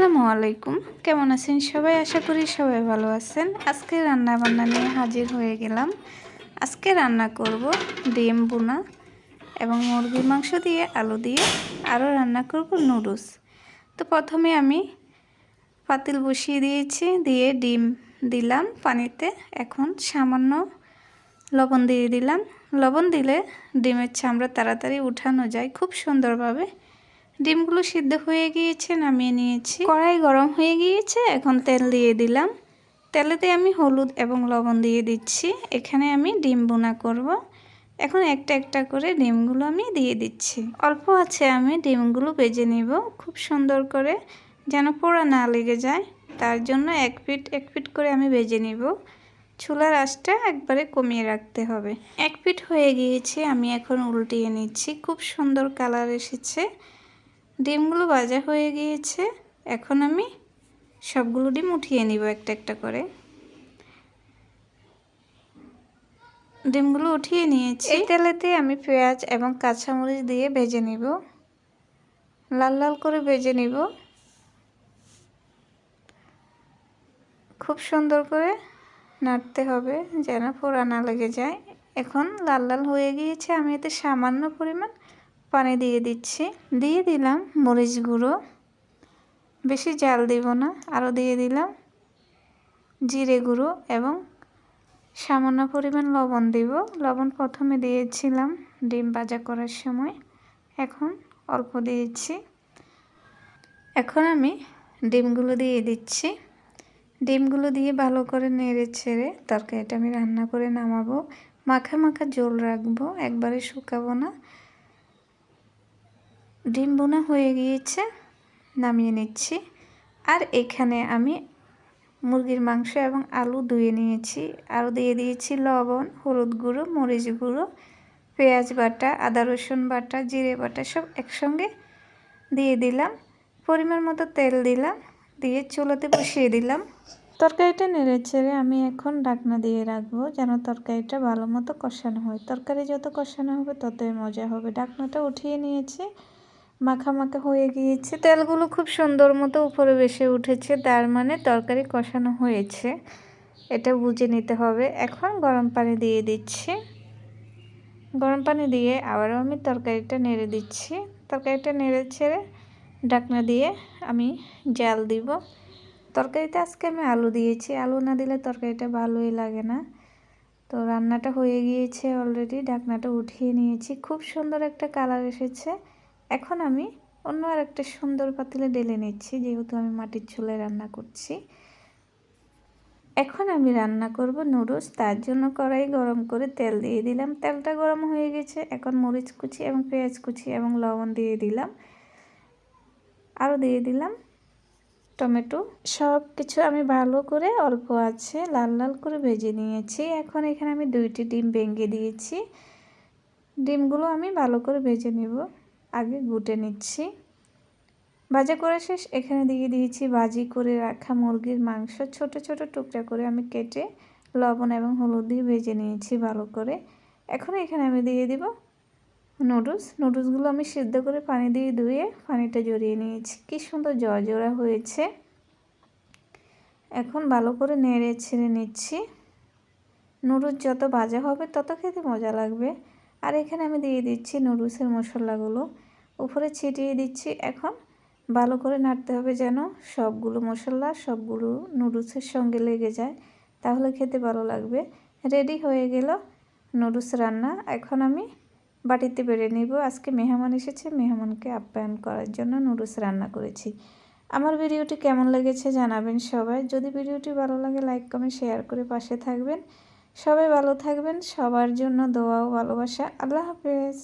আসসালামু আলাইকুম। কেমন আছেন সবাই? আশা করি সবাই ভালো আছেন। আজকে রান্না বান্না নিয়ে হাজির হয়ে গেলাম। আজকে রান্না করব ডিম ভুনা এবং মুরগির মাংস দিয়ে আলু দিয়ে, আরও রান্না করব নুডলস। তো প্রথমে আমি পাতিল বসিয়ে দিয়েছি, দিয়ে ডিম দিলাম পানিতে। এখন সামান্য লবণ দিয়ে দিলাম। লবণ দিলে ডিমের চামড়া তাড়াতাড়ি উঠানো যায় খুব সুন্দরভাবে। ডিমগুলো সিদ্ধ হয়ে গিয়েছে, নামিয়ে নিয়েছি। কড়াই গরম হয়ে গিয়েছে, এখন তেল দিয়ে দিলাম। তেলেতে আমি হলুদ এবং লবণ দিয়ে দিচ্ছি। এখানে আমি ডিম ভুনা করব। এখন একটা একটা করে ডিমগুলো আমি দিয়ে দিচ্ছি। অল্প আছে, আমি ডিমগুলো ভেজে নিব খুব সুন্দর করে, যেন পোড়া না লেগে যায়। তার জন্য এক পিঠ করে আমি ভেজে নিব। চুলার আঁচটা একবারে কমিয়ে রাখতে হবে। এক পিঠ হয়ে গিয়েছে, আমি এখন উল্টিয়ে নিচ্ছি। খুব সুন্দর কালার এসেছে, ডিমগুলো ভাজা হয়ে গিয়েছে। এখন আমি সবগুলো ডিম উঠিয়ে নিব একটা একটা করে। ডিমগুলো উঠিয়ে নিয়েছি। এই তেলেতে আমি পেঁয়াজ এবং কাঁচামরিচ দিয়ে ভেজে নিব, লাল লাল করে ভেজে নিব। খুব সুন্দর করে নাড়তে হবে যেন পোড়া না লেগে যায়। এখন লাল লাল হয়ে গিয়েছে, আমি এতে সামান্য পরিমাণ পানি দিয়ে দিচ্ছি। দিয়ে দিলাম মরিচ গুঁড়ো, বেশি জাল দিব না। আরও দিয়ে দিলাম জিরে গুঁড়ো এবং সামান্য পরিমাণ লবণ দিব। লবণ প্রথমে দিয়েছিলাম ডিম ভাজা করার সময়, এখন অল্প দিয়েছি। এখন আমি ডিমগুলো দিয়ে দিচ্ছি। ডিমগুলো দিয়ে ভালো করে নেড়ে ছেড়ে তরকারিটা আমি রান্না করে নামাবো। মাখা মাখা ঝোল রাখবো, একবারে শুকাবো না। ডিম ভুনা হয়ে গিয়েছে, নামিয়ে নিচ্ছি। আর এখানে আমি মুরগির মাংস এবং আলু ধুয়ে নিয়েছি। আরও দিয়ে দিয়েছি লবণ, হলুদ গুঁড়ো, মরিচ গুঁড়ো, পেঁয়াজ বাটা, আদা রসুন বাটা, জিরে বাটা সব একসঙ্গে দিয়ে দিলাম। পরিমাণ মতো তেল দিলাম, দিয়ে চুলাতে বসিয়ে দিলাম। তরকারিটা নেড়ে ছেড়ে আমি এখন ঢাকনা দিয়ে রাখবো, যেন তরকারিটা ভালো মতো কষানো হয়। তরকারি যত কষানো হবে ততই মজা হবে। ঢাকনাটা উঠিয়ে নিয়েছি, মাখা মাখা হয়ে গিয়েছে। তেলগুলো খুব সুন্দর মতো উপরে ভেসে উঠেছে, তার মানে তরকারি কষানো হয়েছে, এটা বুঝে নিতে হবে। এখন গরম পানি দিয়ে দিচ্ছি। গরম পানি দিয়ে আবারও আমি তরকারিটা নেড়ে দিচ্ছি। তরকারিটা নেড়ে ছেড়ে ঢাকনা দিয়ে আমি জাল দিব। তরকারিতে আজকে আমি আলু দিয়েছি, আলু না দিলে তরকারিটা ভালোই লাগে না। তো রান্নাটা হয়ে গিয়েছে অলরেডি, ঢাকনাটা উঠিয়ে নিয়েছি। খুব সুন্দর একটা কালার এসেছে। এখন আমি অন্য আরেকটা সুন্দর পাতিলে ঢেলে নিচ্ছি, যেহেতু আমি মাটির চুলায় রান্না করছি। এখন আমি রান্না করব নুডলস। তার জন্য কড়াই গরম করে তেল দিয়ে দিলাম। তেলটা গরম হয়ে গেছে, এখন মরিচ কুচি এবং পেঁয়াজ কুচি এবং লবণ দিয়ে দিলাম। আরও দিয়ে দিলাম টমেটো। সব কিছু আমি ভালো করে অল্প আছে লাল লাল করে ভেজে নিয়েছি। এখন এখানে আমি 2টি ডিম ভেঙে দিয়েছি। ডিমগুলো আমি ভালো করে ভেজে নেব, আগে গুটে নিচ্ছি। ভাজা করা শেষ, এখানে দিয়ে দিয়েছি ভাজি করে রাখা মুরগির মাংস। ছোট ছোট টুকরা করে আমি কেটে লবণ এবং হলুদ দিয়ে ভেজে নিয়েছি ভালো করে। এখন এখানে আমি দিয়ে দিব নুডলসগুলো আমি সিদ্ধ করে পানি দিয়ে ধুয়ে পানিটা ঝরিয়ে নিয়েছি। কি সুন্দর জর্জরা হয়েছে। এখন ভালো করে নেড়ে ছেড়ে নিচ্ছি। নুডলস যত ভাজা হবে তত খেতে মজা লাগবে। আর এখানে আমি দিয়ে দিচ্ছি নুডলসের মশলাগুলো, উপরে ছিটিয়ে দিচ্ছি। এখন ভালো করে নাড়তে হবে যেন সবগুলো মশলা সবগুলো নুডলসের সঙ্গে লেগে যায়, তাহলে খেতে ভালো লাগবে। রেডি হয়ে গেল নুডলস রান্না। এখন আমি বাটিতে বেড়ে নিব। আজকে মেহমান এসেছে, মেহমানকে আপ্যায়ন করার জন্য নুডলস রান্না করেছি। আমার ভিডিওটি কেমন লেগেছে জানাবেন সবাই। যদি ভিডিওটি ভালো লাগে লাইক কমেন্ট শেয়ার করে পাশে থাকবেন। সবাই ভালো থাকবেন, সবার জন্য দোয়া ও ভালোবাসা। আল্লাহ হাফেজ।